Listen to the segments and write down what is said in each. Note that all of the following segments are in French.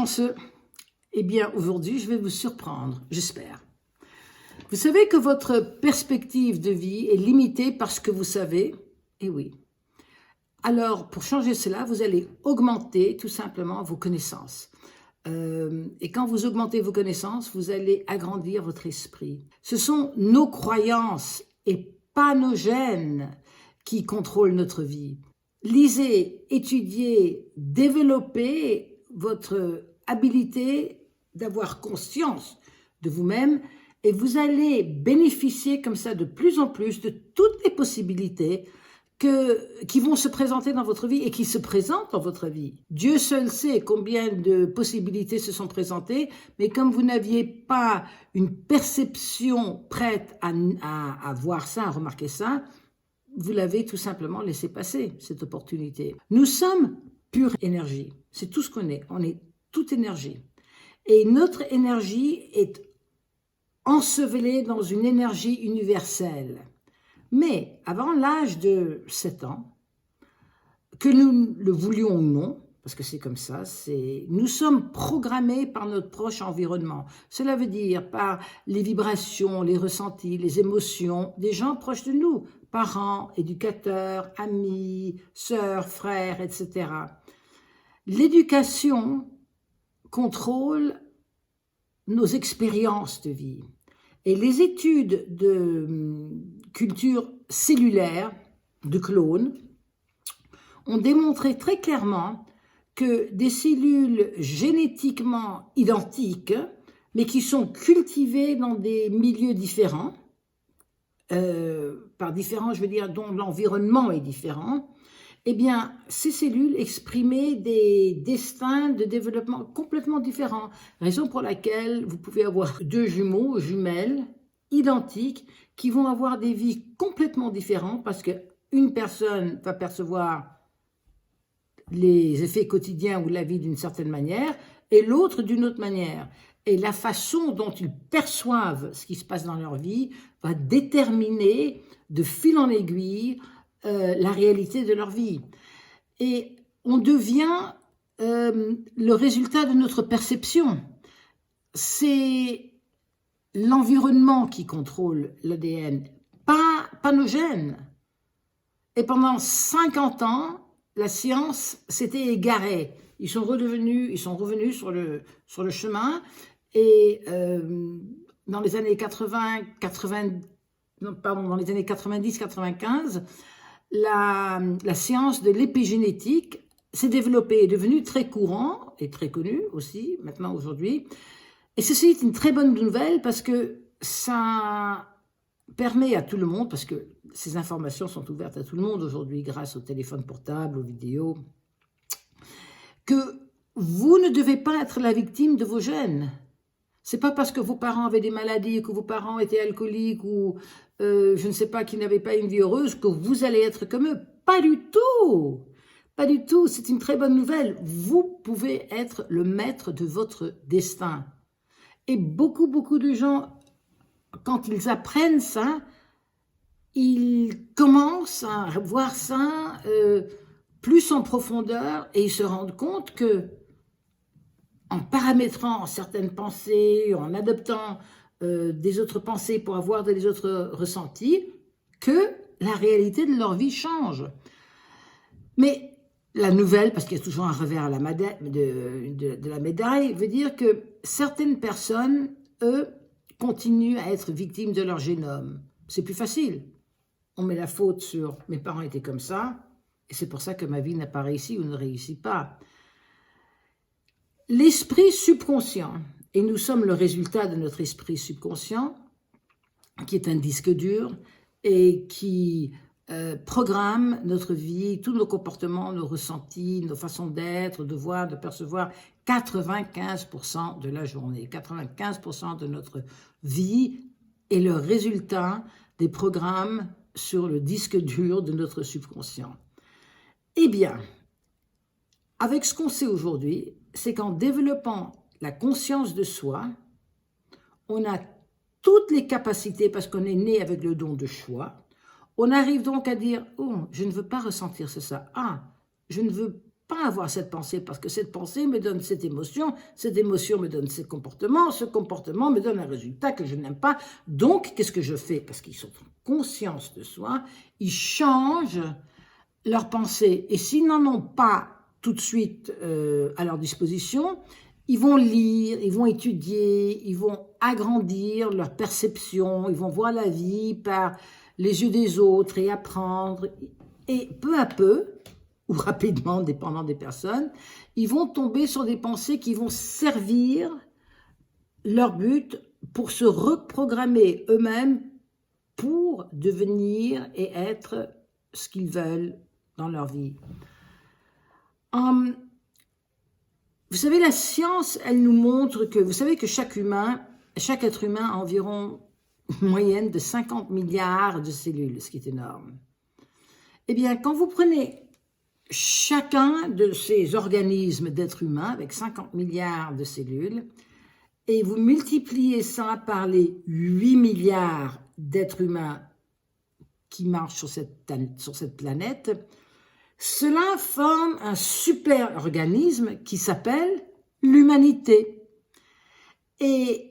chanceux. Eh bien, aujourd'hui, je vais vous surprendre, j'espère. Vous savez que votre perspective de vie est limitée par ce que vous savez? Eh oui. Alors, pour changer cela, vous allez augmenter tout simplement vos connaissances. Et quand vous augmentez vos connaissances, vous allez agrandir votre esprit. Ce sont nos croyances et pas nos gènes qui contrôlent notre vie. Lisez, étudiez, développez votre habilité d'avoir conscience de vous-même et vous allez bénéficier comme ça de plus en plus de toutes les possibilités qui vont se présenter dans votre vie et qui se présentent dans votre vie. Dieu seul sait combien de possibilités se sont présentées, mais comme vous n'aviez pas une perception prête à voir ça, à remarquer ça, vous l'avez tout simplement laissé passer, cette opportunité. Nous sommes pure énergie, c'est tout ce qu'on est. On est toute énergie. Et notre énergie est ensevelée dans une énergie universelle. Mais avant l'âge de 7 ans, que nous le voulions ou non, parce que c'est comme ça, nous sommes programmés par notre proche environnement. Cela veut dire par les vibrations, les ressentis, les émotions des gens proches de nous, parents, éducateurs, amis, sœurs, frères, etc. L'éducation contrôle nos expériences de vie. Et les études de culture cellulaire, de clones, ont démontré très clairement que des cellules génétiquement identiques, mais qui sont cultivées dans des milieux différents, par différents, je veux dire, dont l'environnement est différent, eh bien, ces cellules exprimaient des destins de développement complètement différents. Raison pour laquelle vous pouvez avoir 2 jumeaux, jumelles, identiques, qui vont avoir des vies complètement différentes parce qu'une personne va percevoir les effets quotidiens ou la vie d'une certaine manière et l'autre d'une autre manière. Et la façon dont ils perçoivent ce qui se passe dans leur vie va déterminer de fil en aiguille la réalité de leur vie. Et on devient le résultat de notre perception. C'est l'environnement qui contrôle l'ADN, pas nos gènes. Et pendant 50 ans, la science s'était égarée. Ils sont revenus sur le chemin et dans les années 90-95, la science de l'épigénétique s'est développée, est devenue très courant et très connue aussi, maintenant aujourd'hui. Et ceci est une très bonne nouvelle parce que ça permet à tout le monde, parce que ces informations sont ouvertes à tout le monde aujourd'hui grâce au téléphone portable, aux vidéos, que vous ne devez pas être la victime de vos gènes. C'est pas parce que vos parents avaient des maladies, que vos parents étaient alcooliques ou je ne sais pas, qui n'avaient pas une vie heureuse, que vous allez être comme eux. Pas du tout. Pas du tout. C'est une très bonne nouvelle. Vous pouvez être le maître de votre destin. Et beaucoup de gens, quand ils apprennent ça, ils commencent à voir ça plus en profondeur et ils se rendent compte que en paramétrant certaines pensées, en adoptant des autres pensées pour avoir des autres ressentis, que la réalité de leur vie change. Mais la nouvelle, parce qu'il y a toujours un revers à de la médaille, veut dire que certaines personnes, eux, continuent à être victimes de leur génome. C'est plus facile. On met la faute sur « mes parents étaient comme ça » et c'est pour ça que ma vie n'a pas réussi ou ne réussit pas. L'esprit subconscient, et nous sommes le résultat de notre esprit subconscient, qui est un disque dur et qui programme notre vie, tous nos comportements, nos ressentis, nos façons d'être, de voir, de percevoir 95% de la journée. 95% de notre vie est le résultat des programmes sur le disque dur de notre subconscient. Eh bien, avec ce qu'on sait aujourd'hui, c'est qu'en développant la conscience de soi, on a toutes les capacités, parce qu'on est né avec le don de choix, on arrive donc à dire « Oh, je ne veux pas ressentir ça. Ah, je ne veux pas avoir cette pensée parce que cette pensée me donne cette émotion me donne ce comportement me donne un résultat que je n'aime pas. Donc, qu'est-ce que je fais? Parce qu'ils sont en conscience de soi, ils changent leur pensée. Et s'ils n'en ont pas tout de suite à leur disposition, ils vont lire, ils vont étudier, ils vont agrandir leur perception, ils vont voir la vie par les yeux des autres et apprendre. Et peu à peu, ou rapidement, dépendant des personnes, ils vont tomber sur des pensées qui vont servir leur but pour se reprogrammer eux-mêmes pour devenir et être ce qu'ils veulent dans leur vie. Vous savez, la science, elle nous montre que, vous savez que chaque être humain a environ une moyenne de 50 milliards de cellules, ce qui est énorme. Eh bien, quand vous prenez chacun de ces organismes d'êtres humains avec 50 milliards de cellules et vous multipliez ça par les 8 milliards d'êtres humains qui marchent sur cette planète, cela forme un super organisme qui s'appelle l'humanité. Et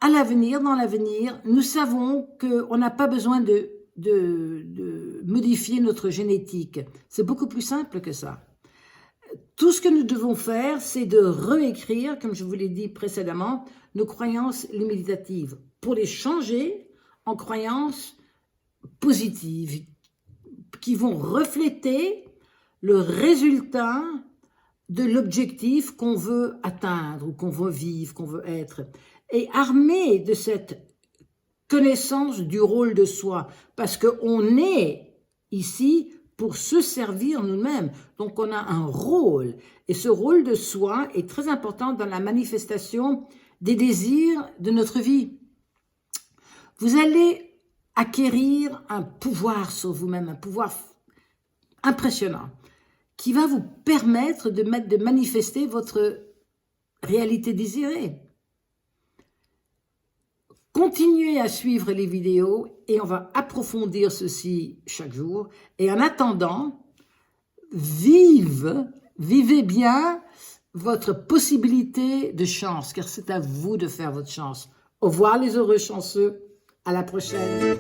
dans l'avenir, nous savons qu'on n'a pas besoin de modifier notre génétique. C'est beaucoup plus simple que ça. Tout ce que nous devons faire, c'est de réécrire, comme je vous l'ai dit précédemment, nos croyances limitatives pour les changer en croyances positives qui vont refléter le résultat de l'objectif qu'on veut atteindre ou qu'on veut vivre, qu'on veut être. Et armé de cette connaissance du rôle de soi, parce qu'on est ici pour se servir nous-mêmes. Donc on a un rôle, et ce rôle de soi est très important dans la manifestation des désirs de notre vie. Vous allez acquérir un pouvoir sur vous-même, un pouvoir impressionnant, qui va vous permettre de manifester votre réalité désirée. Continuez à suivre les vidéos et on va approfondir ceci chaque jour. Et en attendant, vivez bien votre possibilité de chance, car c'est à vous de faire votre chance. Au revoir les heureux chanceux, à la prochaine.